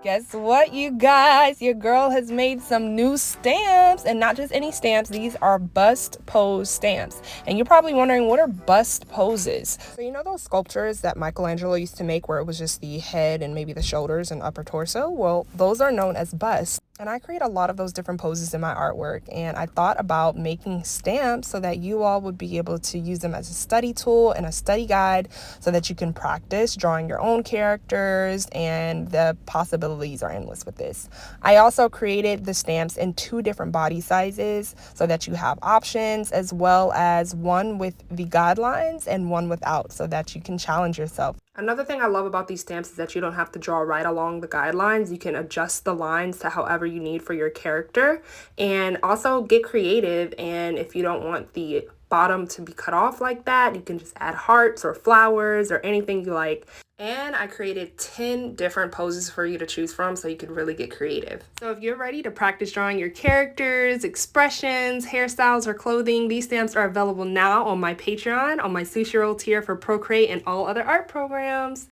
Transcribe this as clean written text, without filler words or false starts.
Guess what, you guys? Your girl has made some new stamps, and not just any stamps. These are bust pose stamps. And you're probably wondering, what are bust poses? So you know those sculptures that Michelangelo used to make where it was just the head and maybe the shoulders and upper torso? Well, those are known as busts. And I create a lot of those different poses in my artwork, and I thought about making stamps so that you all would be able to use them as a study tool and a study guide so that you can practice drawing your own characters, and the possibilities are endless with this. I also created the stamps in 2 different body sizes so that you have options, as well as one with the guidelines and one without, so that you can challenge yourself. Another thing I love about these stamps is that you don't have to draw right along the guidelines. You can adjust the lines to however you need for your character, and also get creative. And if you don't want the bottom to be cut off like that, you can just add hearts or flowers or anything you like. And I created 10 different poses for you to choose from so you can really get creative. So if you're ready to practice drawing your characters, expressions, hairstyles, or clothing, these stamps are available now on my Patreon, on my Sushi Roll tier for Procreate and all other art programs.